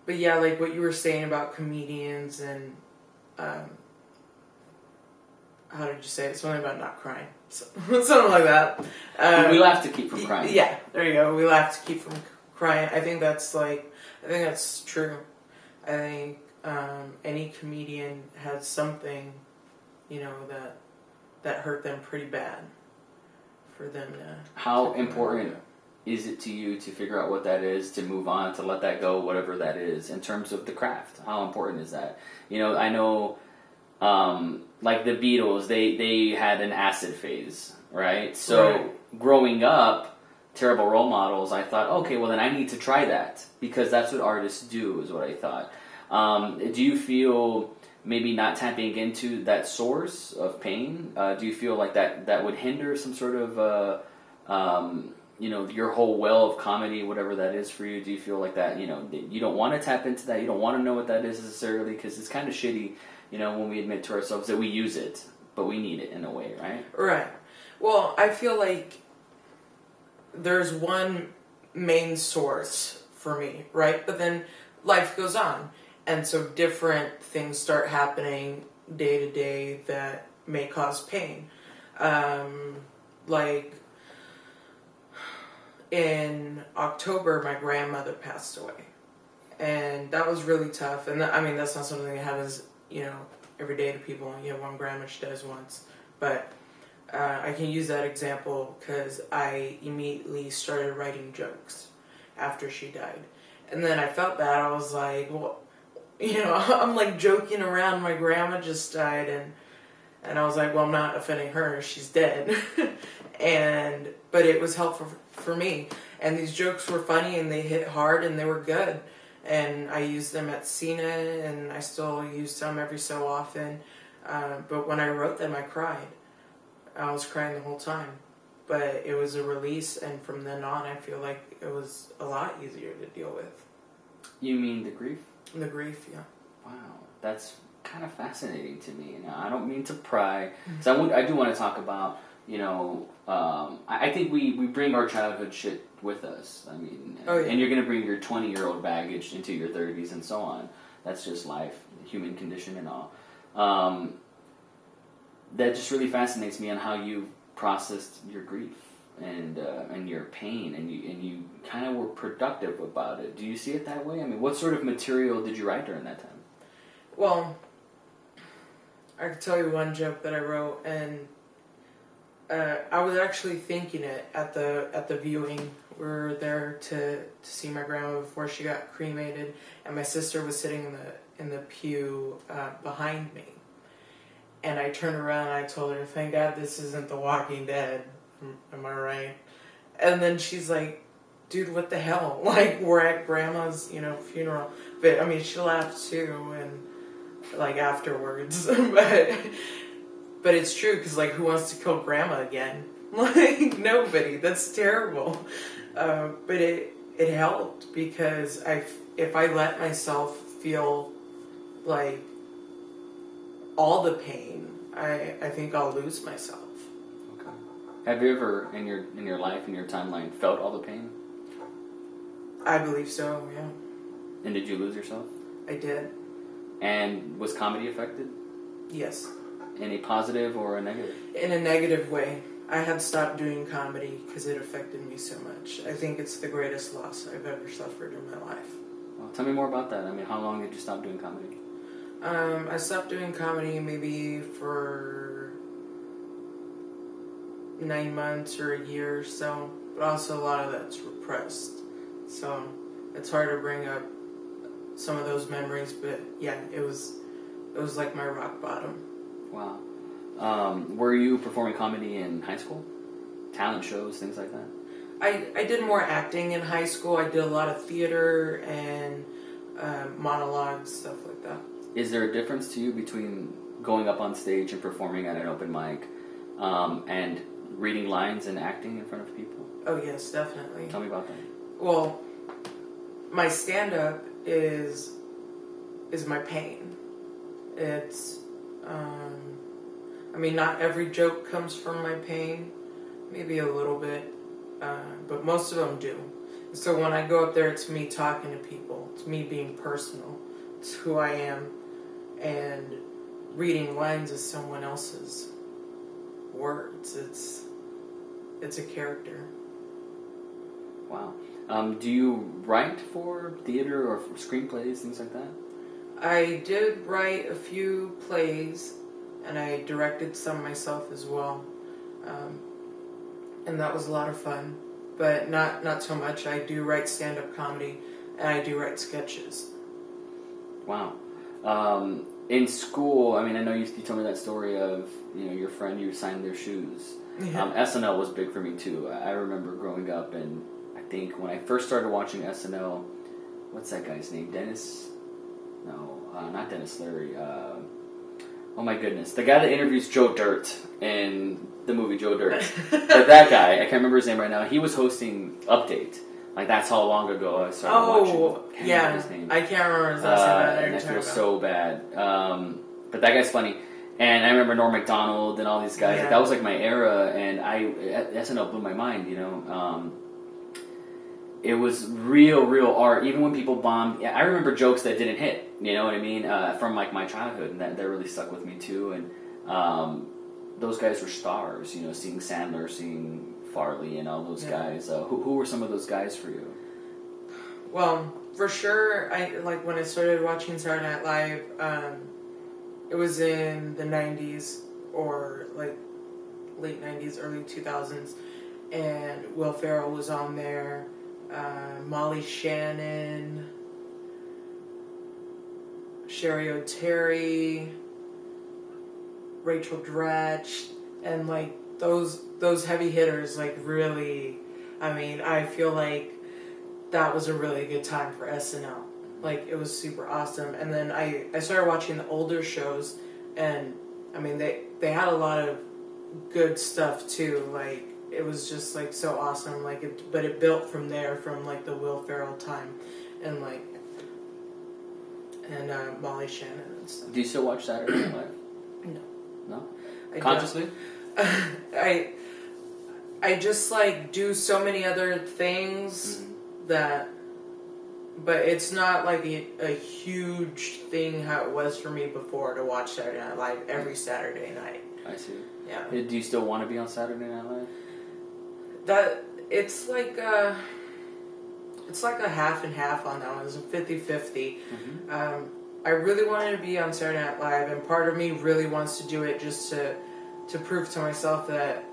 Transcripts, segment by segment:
But yeah, like what you were saying about comedians and how did you say it? Something about not crying. So, something like that. We laugh to keep from crying. Yeah, there you go. We laugh to keep from crying. I think that's true. I think any comedian has something, that hurt them pretty bad for them to... How important is it to you to figure out what that is, to move on, to let that go, whatever that is, in terms of the craft? How important is that? I know, like the Beatles, they had an acid phase, right? So growing up, terrible role models, I thought, okay, well then I need to try that, because that's what artists do, is what I thought. Do you feel maybe not tapping into that source of pain? Do you feel like that would hinder some sort of, your whole well of comedy, whatever that is for you? Do you feel like that, you don't want to tap into that, you don't want to know what that is necessarily, because it's kind of shitty, when we admit to ourselves that we use it, but we need it in a way, right? Right. Well, I feel like there's one main source for me, right? But then life goes on. And so different things start happening day to day that may cause pain. Like in October, my grandmother passed away. And that was really tough. And that's not something that happens, every day to people. You have one grandma, she dies once. But I can use that example because I immediately started writing jokes after she died. And then I felt bad. I was like, well, I'm like joking around. My grandma just died, and I was like, well, I'm not offending her. She's dead. But it was helpful for me. And these jokes were funny, and they hit hard, and they were good. And I used them at Cena, and I still use them every so often. But when I wrote them, I cried. I was crying the whole time. But it was a release, and from then on, I feel like it was a lot easier to deal with. You mean the grief? The grief, yeah. Wow, that's kind of fascinating to me. Now, I don't mean to pry, because I do want to talk about, I think we bring our childhood shit with us. I mean, and you're going to bring your 20-year-old baggage into your 30s and so on. That's just life, human condition and all. That just really fascinates me on how you processed your grief and your pain, and you kind of were productive about it. Do you see it that way? I mean, what sort of material did you write during that time? Well, I could tell you one joke that I wrote, and I was actually thinking it at the viewing. We were there to see my grandma before she got cremated, and my sister was sitting in the pew behind me. And I turned around and I told her, "Thank God this isn't The Walking Dead. Am I right?" And then she's like, "Dude, what the hell? Like, we're at grandma's, funeral." But she laughed too, and like afterwards. but it's true, because like, who wants to kill grandma again? Like, nobody. That's terrible. But it helped, because if I let myself feel like all the pain, I think I'll lose myself. Okay. Have you ever in your life, in your timeline, felt all the pain? I believe so, yeah. And did you lose yourself? I did. And was comedy affected? Yes. In a positive or a negative? In a negative way. I had stopped doing comedy because it affected me so much. I think it's the greatest loss I've ever suffered in my life. Well, tell me more about that. I mean, how long did you stop doing comedy? I stopped doing comedy maybe for 9 months or a year or so, but also a lot of that's repressed. So it's hard to bring up some of those memories, but yeah, it was like my rock bottom. Wow. Were you performing comedy in high school? Talent shows, things like that? I did more acting in high school. I did a lot of theater and monologues, stuff like that. Is there a difference to you between going up on stage and performing at an open mic and reading lines and acting in front of people? Oh, yes, definitely. Tell me about that. Well, my stand-up is my pain. It's, not every joke comes from my pain. Maybe a little bit. But most of them do. So when I go up there, it's me talking to people. It's me being personal. It's who I am. And reading lines is someone else's words. It's a character. Wow. Do you write for theater or for screenplays, things like that? I did write a few plays, and I directed some myself as well. And that was a lot of fun. But not so much. I do write stand-up comedy, and I do write sketches. Wow. In school, I mean, I know you told me that story of, your friend, you signed their shoes. Yeah. SNL was big for me too. I remember growing up, and I think when I first started watching SNL, what's that guy's name? Dennis? No, not Dennis Leary. Oh my goodness. The guy that interviews Joe Dirt in the movie Joe Dirt. But that guy, I can't remember his name right now, he was hosting Update. Like, that's how long ago I started watching. His name. I can't remember his last name. And I feel so bad. But that guy's funny. And I remember Norm Macdonald and all these guys. Yeah. Like, that was like my era, and SNL blew my mind, It was real art. Even when people bombed, I remember jokes that didn't hit. You know what I mean? From like my childhood, and that really stuck with me too. And those guys were stars. Seeing Sandler, seeing Farley, and all those guys. Who were some of those guys for you? Well, for sure, when I started watching Saturday Night Live. It was in the 90s or like late 90s, early 2000s, and Will Ferrell was on there. Molly Shannon, Sherry O'Terry, Rachel Dratch, and like those heavy hitters, like really, I mean, I feel like that was a really good time for SNL. Like, it was super awesome. And then I started watching the older shows, and I mean, they had a lot of good stuff too. Like, it was just like so awesome. Like, but it built from there, from like the Will Ferrell time, and Molly Shannon and stuff. Do you still watch Saturday Night Live? No. No? Consciously? I just like do so many other things that. But it's not like a huge thing how it was for me before to watch Saturday Night Live every Saturday night. I see. Yeah. Do you still want to be on Saturday Night Live? It's like a half and half on that one. It's a 50-50. I really wanted to be on Saturday Night Live, and part of me really wants to do it just to prove to myself that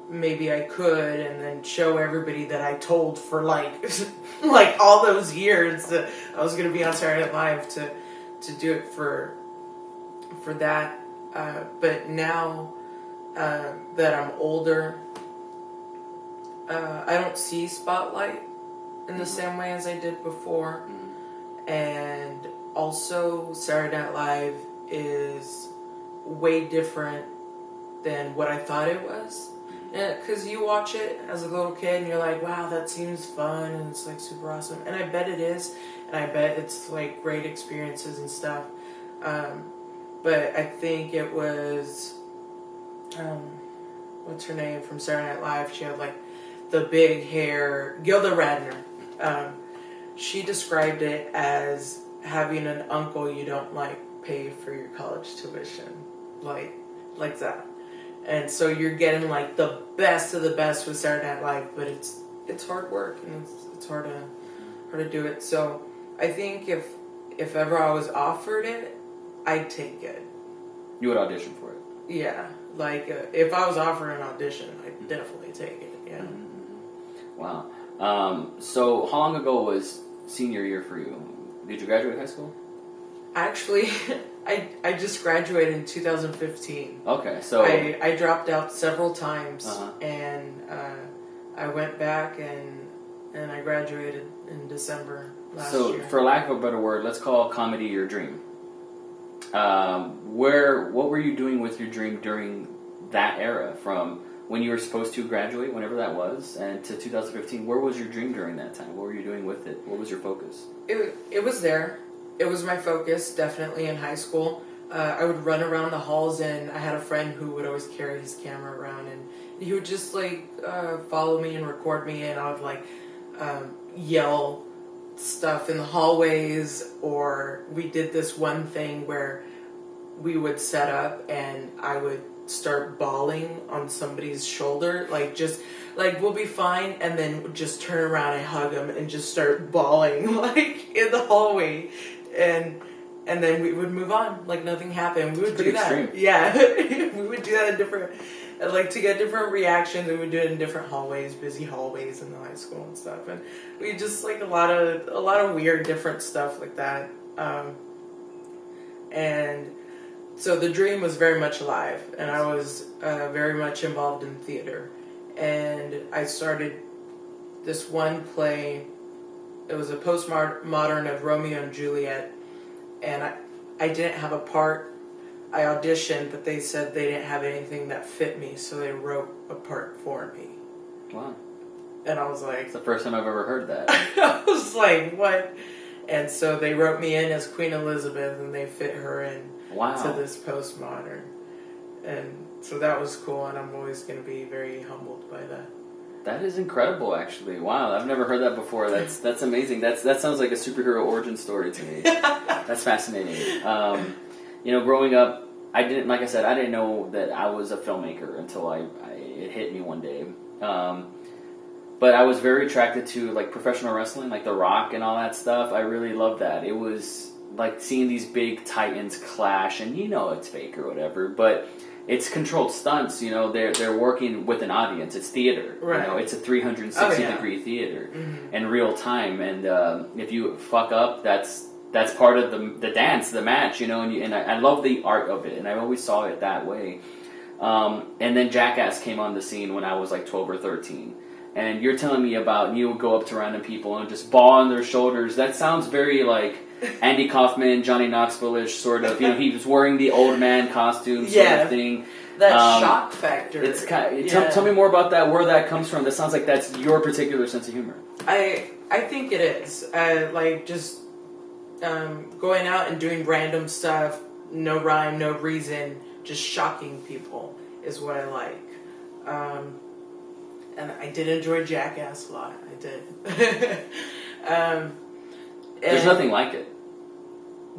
maybe I could, and then show everybody that I told for like all those years that I was going to be on Saturday Night Live to do it for that. But now that I'm older, I don't see Spotlight in the same way as I did before. And also, Saturday Night Live is way different than what I thought it was. Because you watch it as a little kid and you're like, wow, that seems fun and it's like super awesome. And I bet it is. And I bet it's like great experiences and stuff. But I think it was, what's her name from Saturday Night Live? She had like the big hair, Gilda Radner. She described it as having an uncle you don't like pay for your college tuition. Like that. And so you're getting like the best of the best with Saturday Night Live, but it's hard work and it's hard to do it. So I think if ever I was offered it, I'd take it. You would audition for it? Yeah, like if I was offered an audition, I'd definitely take it. Yeah. Wow. So how long ago was senior year for you? Did you graduate high school? Actually, I just graduated in 2015. Okay, so I dropped out several times, and I went back and I graduated in December last year. So, for lack of a better word, let's call comedy your dream. What were you doing with your dream during that era, from when you were supposed to graduate, whenever that was, and to 2015? Where was your dream during that time? What were you doing with it? What was your focus? It was there. It was my focus, definitely, in high school. I would run around the halls, and I had a friend who would always carry his camera around, and he would just, follow me and record me, and I would, yell stuff in the hallways, or we did this one thing where we would set up and I would start bawling on somebody's shoulder, we'll be fine, and then just turn around and hug them and just start bawling in the hallway, and then we would move on like nothing happened. We would do that. Extreme. Yeah. We would do that in different, to get different reactions. We would do it in different hallways, busy hallways in the high school and stuff, and we just a lot of weird different stuff like that, and so the dream was very much alive, and I was very much involved in theater. And I started this one play. It was a postmodern of Romeo and Juliet, and I didn't have a part. I auditioned, but they said they didn't have anything that fit me, so they wrote a part for me. Wow. And I was like... It's the first time I've ever heard that. I was like, what? And so they wrote me in as Queen Elizabeth, and they fit her in to this postmodern. And so that was cool, and I'm always going to be very humbled by that. That is incredible, actually. Wow, I've never heard that before. That's amazing. That sounds like a superhero origin story to me. That's fascinating. Growing up, I didn't know that I was a filmmaker until it hit me one day. But I was very attracted to professional wrestling, like The Rock and all that stuff. I really loved that. It was like seeing these big titans clash, and it's fake or whatever, but it's controlled stunts. They're working with an audience. It's theater. Right. It's a 360-degree theater in real time. And if you fuck up, that's part of the dance, the match. And I love the art of it, and I always saw it that way. And then Jackass came on the scene when I was 12 or 13. And you're telling me about you would go up to random people and just bawl on their shoulders. That sounds very Andy Kaufman, Johnny Knoxville-ish sort of. He was wearing the old man costume sort of thing. That shock factor. It's tell me more about that. Where that comes from? That sounds like that's your particular sense of humor. I think it is. Just going out and doing random stuff, no rhyme, no reason, just shocking people is what I like. And I did enjoy Jackass a lot. I did. There's nothing like it.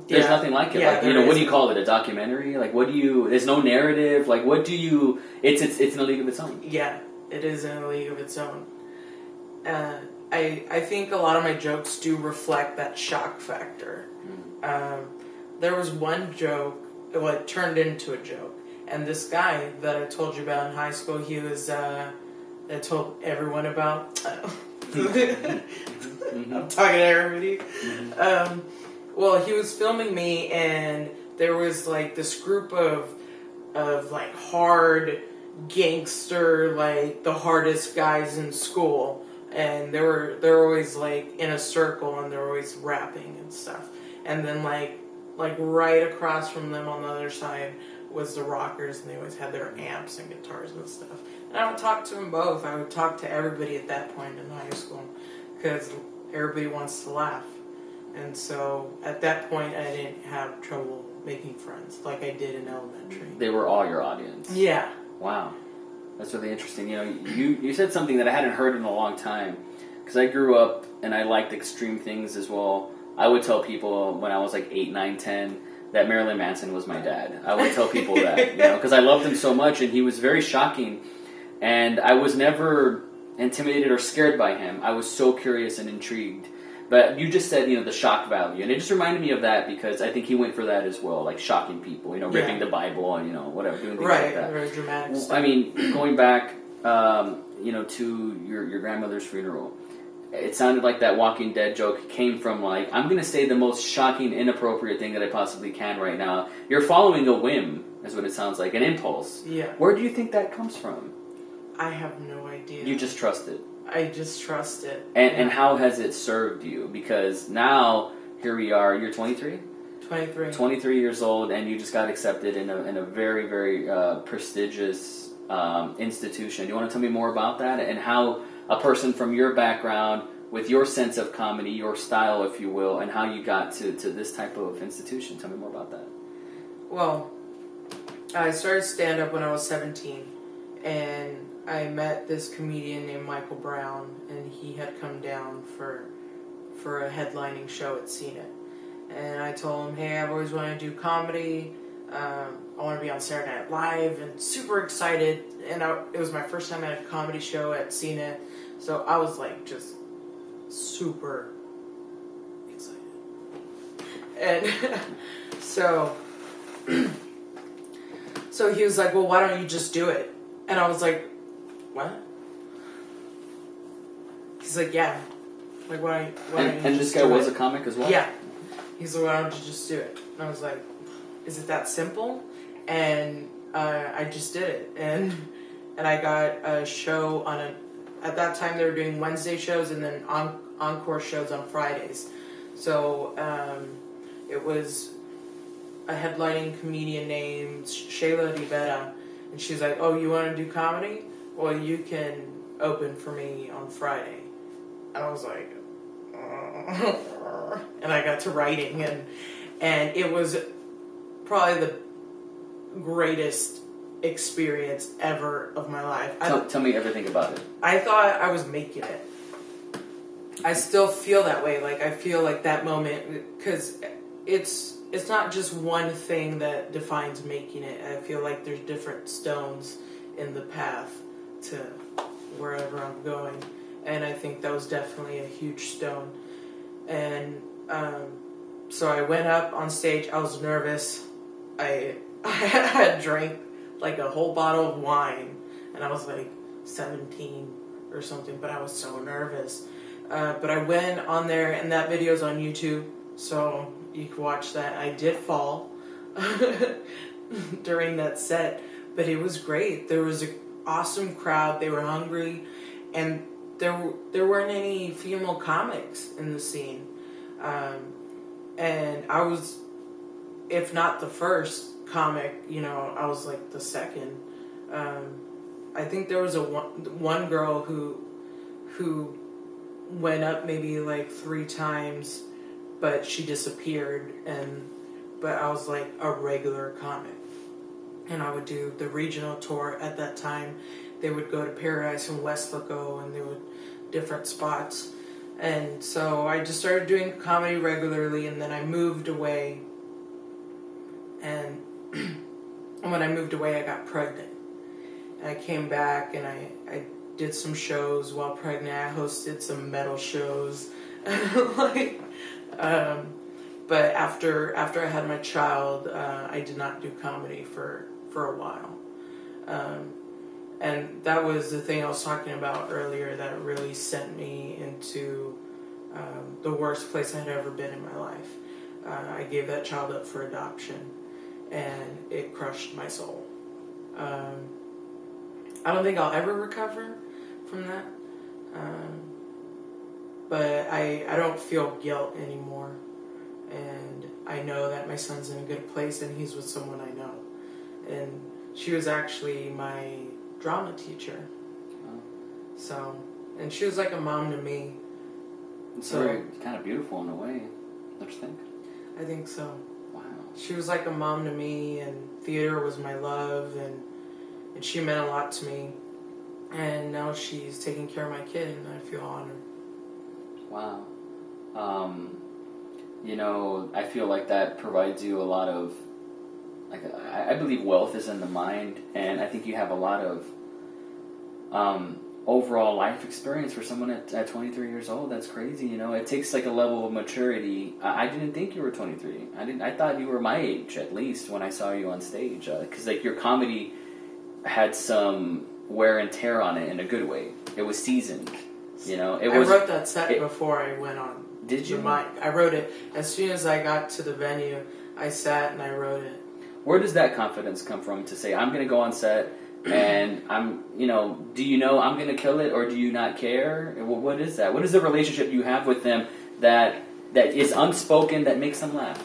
There's nothing like it. Yeah, what do you call it? A documentary? There's no narrative. It's in a league of its own. Yeah, it is in a league of its own. I think a lot of my jokes do reflect that shock factor. There was one joke, it turned into a joke. And this guy that I told you about in high school, he was... I told everyone about. I'm talking to everybody. Well, he was filming me, and there was this group of hard gangster, the hardest guys in school, and they're always in a circle, and they're always rapping and stuff. And then right across from them on the other side was the rockers, and they always had their amps and guitars and stuff. And I would talk to them both. I would talk to everybody at that point in high school, because everybody wants to laugh. And so at that point, I didn't have trouble making friends like I did in elementary. They were all your audience. Yeah. Wow. That's really interesting. You said something that I hadn't heard in a long time, because I grew up and I liked extreme things as well. I would tell people when I was 8, 9, 10 that Marilyn Manson was my dad. I would tell people that, because I loved him so much, and he was very shocking. And I was never intimidated or scared by him. I was so curious and intrigued. But you just said, the shock value. And it just reminded me of that, because I think he went for that as well, shocking people, ripping the Bible and, whatever, doing things like that. Very dramatic stuff. I mean, going back, to your grandmother's funeral, it sounded like that Walking Dead joke came from, I'm going to say the most shocking, inappropriate thing that I possibly can right now. You're following a whim, is what it sounds like, an impulse. Yeah. Where do you think that comes from? I have no idea. You just trust it. I just trust it. And how has it served you? Because now, here we are, you're 23? 23. 23 years old, and you just got accepted in a very, very prestigious institution. Do you want to tell me more about that, and how a person from your background, with your sense of comedy, your style, if you will, and how you got to this type of institution? Tell me more about that. Well, I started stand-up when I was 17, and I met this comedian named Michael Brown, and he had come down for a headlining show at CNET. And I told him, hey, I've always wanted to do comedy. I want to be on Saturday Night Live, and super excited. And it was my first time at a comedy show at CNET, so I was like just super excited. And so he was like, well, why don't you just do it? And I was like, what? He's like, yeah. Like, why don't you And this guy was a comic as well? Yeah. He's like, why don't you just do it? And I was like, is it that simple? And I just did it. And I got a show at that time they were doing Wednesday shows and then encore shows on Fridays. So it was a headlining comedian named Shayla Rivera. And she's like, oh, you want to do comedy? Well, you can open for me on Friday. And I was like, and I got to writing, and it was probably the greatest experience ever of my life. Tell me everything about it. I thought I was making it. I still feel that way. Like, I feel like that moment, because it's not just one thing that defines making it. I feel like there's different stones in the path to wherever I'm going. And I think that was definitely a huge stone. And so I went up on stage. I was nervous. I had drank like a whole bottle of wine. And I was like 17 or something. But I was so nervous. But I went on there, and that video's on YouTube. So you can watch that. I did fall during that set. But it was great. There was an awesome crowd. They were hungry. And there weren't any female comics in the scene. And I was, if not the first comic, I was like the second. I think there was one girl who went up maybe like 3 times, but she disappeared. But I was like a regular comic. And I would do the regional tour at that time. They would go to Paradise and Westlaco, and they would different spots. And so I just started doing comedy regularly, and then I moved away. And when I moved away, I got pregnant. And I came back, and I did some shows while pregnant. I hosted some metal shows. But after I had my child, I did not do comedy for a while. And that was the thing I was talking about earlier that really sent me into the worst place I had ever been in my life. I gave that child up for adoption, and it crushed my soul. I don't think I'll ever recover from that. But I don't feel guilt anymore. And I know that my son's in a good place, and he's with someone I know. And she was actually my drama teacher. Oh. So, and she was like a mom to me. It's very kind of beautiful in a way, don't you think? I think so. Wow. She was like a mom to me, and theater was my love, and she meant a lot to me. And now she's taking care of my kid, and I feel honored. Wow. I feel like that provides you a lot of, I believe wealth is in the mind, and I think you have a lot of overall life experience for someone at 23 years old. That's crazy. It takes like a level of maturity. I didn't think you were 23. I thought you were my age at least when I saw you on stage, because like your comedy had some wear and tear on it in a good way. It was seasoned. I wrote that set before I went on. Did you? The mic. I wrote it as soon as I got to the venue. I sat and I wrote it. Where does that confidence come from to say, I'm going to go on set and do you know I'm going to kill it, or do you not care? What is that? What is the relationship you have with them that is unspoken that makes them laugh?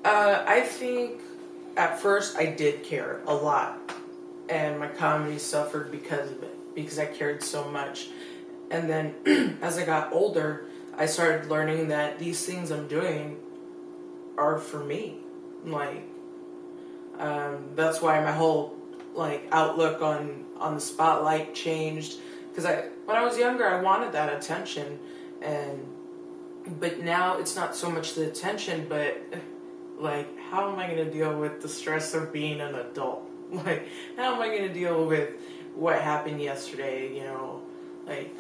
I think at first I did care a lot, and my comedy suffered because of it, because I cared so much. And then as I got older, I started learning that these things I'm doing are for me. Like, that's why my whole like outlook on the spotlight changed. Because when I was younger, I wanted that attention, but now it's not so much the attention, but like, how am I going to deal with the stress of being an adult? Like, how am I going to deal with what happened yesterday? You know, like,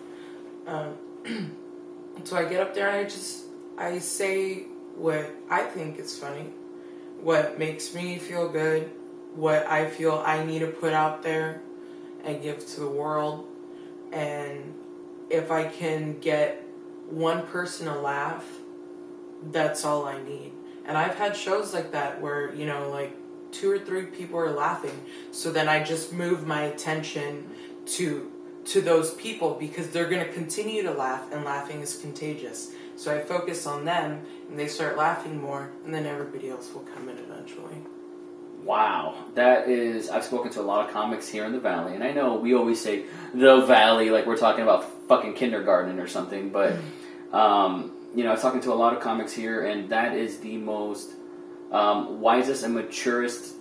so I get up there and I say what I think is funny, what makes me feel good, what I feel I need to put out there and give to the world. And if I can get one person to laugh, that's all I need. And I've had shows like that where, you know, like 2 or 3 people are laughing. So then I just move my attention to those people, because they're going to continue to laugh, and laughing is contagious. So I focus on them, and they start laughing more, and then everybody else will come in eventually. Wow, I've spoken to a lot of comics here in the Valley, and I know we always say the Valley like we're talking about fucking kindergarten or something, but, you know, I was talking to a lot of comics here, and that is the most wisest and maturest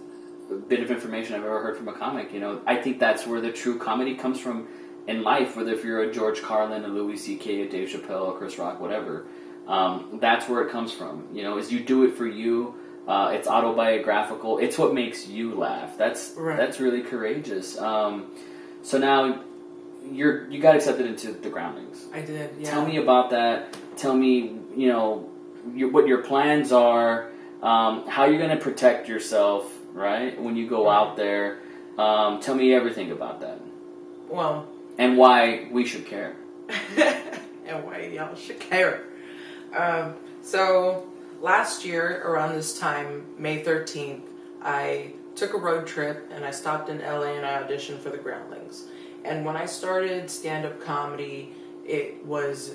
bit of information I've ever heard from a comic. You know, I think that's where the true comedy comes from in life, whether if you're a George Carlin, a Louis C.K., a Dave Chappelle, a Chris Rock, whatever. That's where it comes from. You know, is you do it for you. It's autobiographical. It's what makes you laugh. That's really courageous. So now you got accepted into the Groundlings. I did. Yeah. Tell me about that. Tell me, you know, what your plans are. How you're going to protect yourself, right? When you go out there. Tell me everything about that. Well. And why we should care. And why y'all should care. So last year, around this time, May 13th, I took a road trip and I stopped in LA and I auditioned for the Groundlings. And when I started stand-up comedy, it was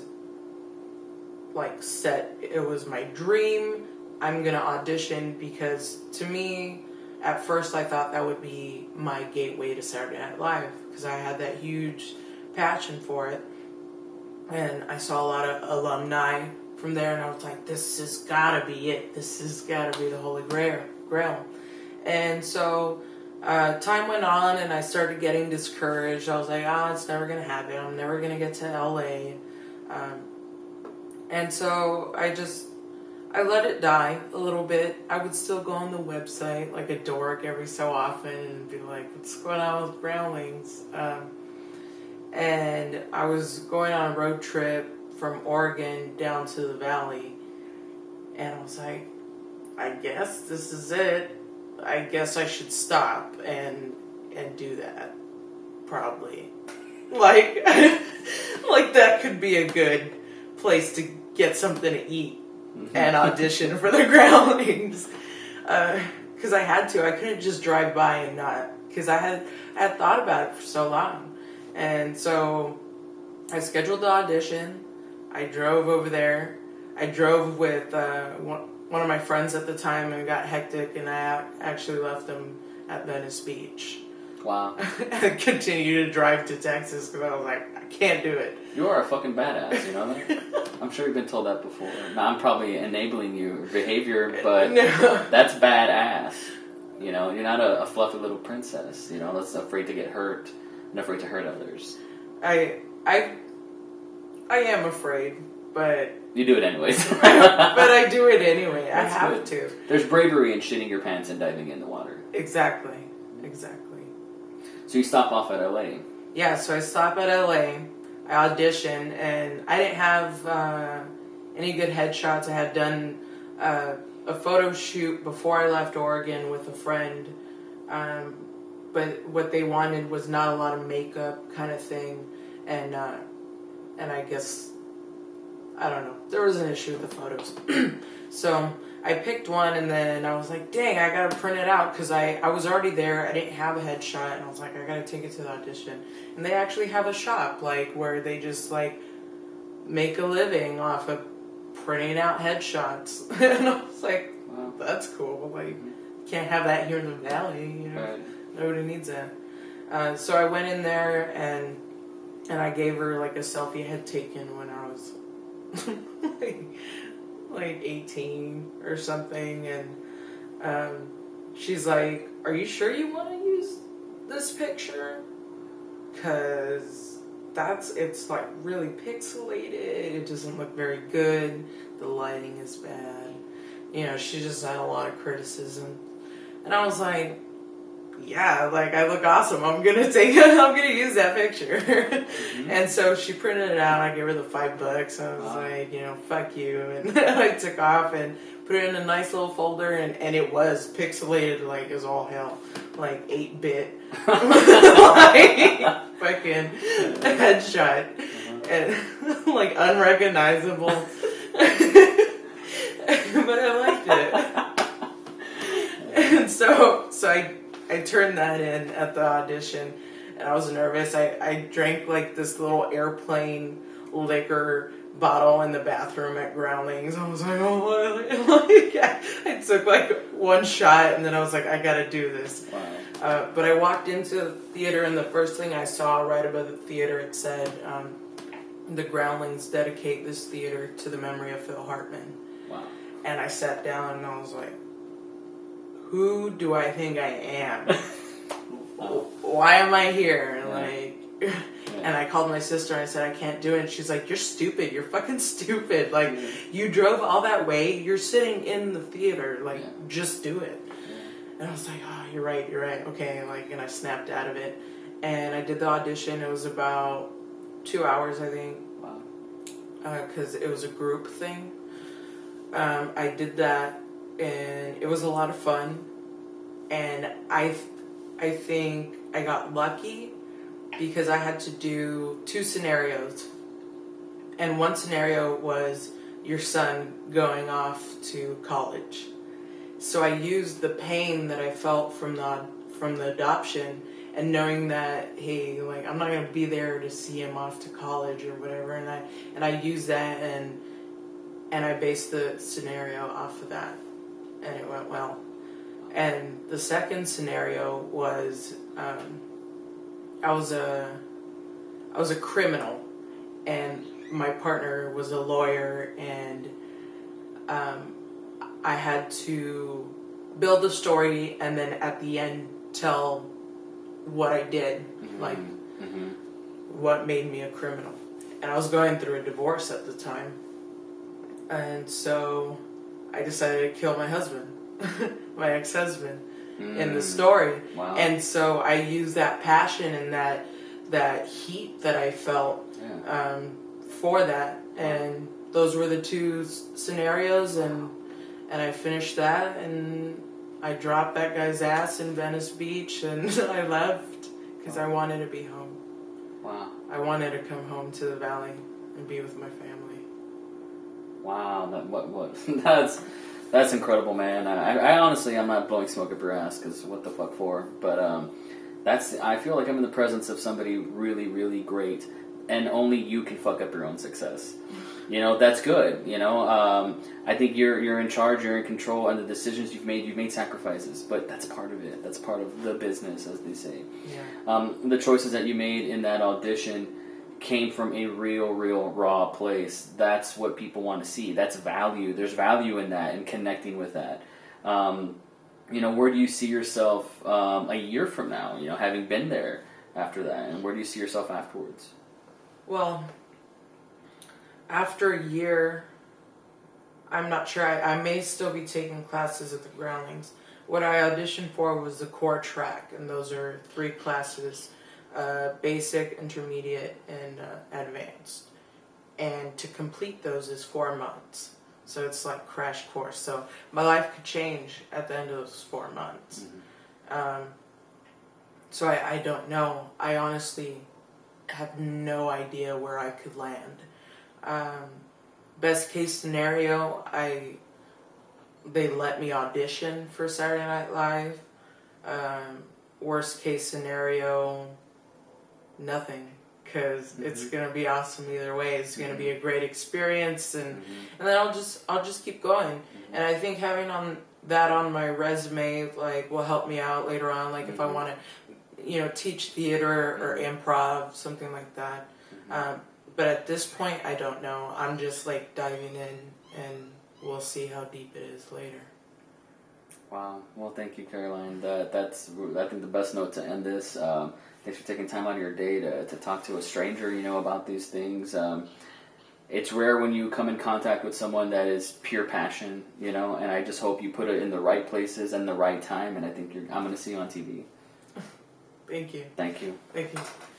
like set. It was my dream. I'm going to audition, because to me, at first I thought that would be my gateway to Saturday Night Live, because I had that huge passion for it. And I saw a lot of alumni from there, and I was like, this has got to be it. This has got to be the Holy Grail. And so time went on, and I started getting discouraged. I was like, it's never going to happen. I'm never going to get to LA. And so I let it die a little bit. I would still go on the website like a dork every so often and be like, what's going on with Groundlings? And I was going on a road trip from Oregon down to the Valley. And I was like, I guess this is it. I guess I should stop and do that. Probably. Like that could be a good place to get something to eat. And audition for the Groundlings, because I had to. I couldn't just drive by and not, because I had thought about it for so long. And so I scheduled the audition. I drove over there. I drove with one of my friends at the time, and it got hectic, and I actually left them at Venice Beach. Wow. And continued to drive to Texas, because I was like, I can't do it. You are a fucking badass, you know that? I'm sure you've been told that before. Now, I'm probably enabling your behavior, but No. That's badass. You know, you're not a fluffy little princess, you know, that's afraid to get hurt and afraid to hurt others. I am afraid, but... You do it anyways. But I do it anyway. I That's have good. to. There's bravery in shitting your pants and diving in the water. Exactly. So you stop off at LA. Yeah, so I stop at LA, I audition, and I didn't have any good headshots. I had done a photo shoot before I left Oregon with a friend, but what they wanted was not a lot of makeup kind of thing, and I guess, I don't know, there was an issue with the photos. So I picked one, and then I was like, dang, I gotta print it out, because I was already there. I didn't have a headshot, and I was like, I gotta take it to the audition. And they actually have a shop, like, where they just, like, make a living off of printing out headshots. And I was like, wow, that's cool. Like, can't have that here in the Valley, you know. Right. Nobody needs that. So I went in there, and I gave her, like, a selfie I had taken when I was like 18 or something, and she's like, are you sure you want to use this picture because it's like really pixelated. It doesn't look very good. The lighting is bad. You know, she just had a lot of criticism. And I was like, yeah, like I look awesome. I'm gonna use that picture. Mm-hmm. And so she printed it out. I gave her the $5. I was like, you know, fuck you. And I took off and put it in a nice little folder. And it was pixelated like as all hell, like 8-bit, like fucking headshot, and like unrecognizable. But I liked it. And so I turned that in at the audition, and I was nervous. I drank like this little airplane liquor bottle in the bathroom at Groundlings. I was like, oh, like I took like one shot, and then I was like, I gotta do this. Wow. But I walked into the theater, and the first thing I saw right above the theater, it said, the Groundlings dedicate this theater to the memory of Phil Hartman. Wow. And I sat down, and I was like, who do I think I am? Why am I here? Yeah. Like, and I called my sister and I said, I can't do it. And she's like, you're stupid. You're fucking stupid. Like, you drove all that way. You're sitting in the theater. Like, just do it. And I was like, oh, you're right. Okay. Like, and I snapped out of it. And I did the audition. It was about 2 hours, I think. Wow. Because it was a group thing. I did that. And it was a lot of fun, and I think I got lucky because I had to do 2 scenarios, and one scenario was your son going off to college. So I used the pain that I felt from the adoption, and knowing that, hey, like I'm not gonna be there to see him off to college or whatever, and I used that and I based the scenario off of that. And it went well. And the second scenario was I was a criminal, and my partner was a lawyer, and I had to build a story and then at the end tell what I did, like what made me a criminal. And I was going through a divorce at the time, and so I decided to kill my husband, my ex-husband, in the story. Wow. And so I used that passion and that heat that I felt for that. And those were the 2 scenarios, and I finished that, and I dropped that guy's ass in Venice Beach, and I left because I wanted to be home. Wow. I wanted to come home to the Valley and be with my family. Wow, that's incredible, man. I honestly, I'm not blowing smoke up your ass because what the fuck for? But I feel like I'm in the presence of somebody really, really great, and only you can fuck up your own success. You know, that's good. You know, I think you're in charge, you're in control, and the decisions you've made sacrifices, but that's part of it. That's part of the business, as they say. Yeah. The choices that you made in that audition came from a real raw place. That's what people want to see. That's value. There's value in that and connecting with that. You know, where do you see yourself a year from now, you know, having been there after that, and where do you see yourself afterwards? Well, after a year, I'm not sure. I may still be taking classes at the Groundlings. What I auditioned for was the core track, and those are 3 classes. Basic, intermediate, and advanced. And to complete those is 4 months. So it's like crash course. So my life could change at the end of those 4 months. Mm-hmm. So I don't know. I honestly have no idea where I could land. Best case scenario, they let me audition for Saturday Night Live. Worst case scenario, nothing, because it's gonna be awesome either way. It's gonna be a great experience, and then I'll just keep going. And I think having that on my resume like will help me out later on. Like if I want to, you know, teach theater or improv, something like that. But at this point, I don't know. I'm just like diving in, and we'll see how deep it is later. Wow. Well, thank you, Caroline. That's I think the best note to end this. Thanks for taking time out of your day to talk to a stranger, about these things. It's rare when you come in contact with someone that is pure passion, and I just hope you put it in the right places and the right time, and I think I'm going to see you on TV. Thank you. Thank you. Thank you.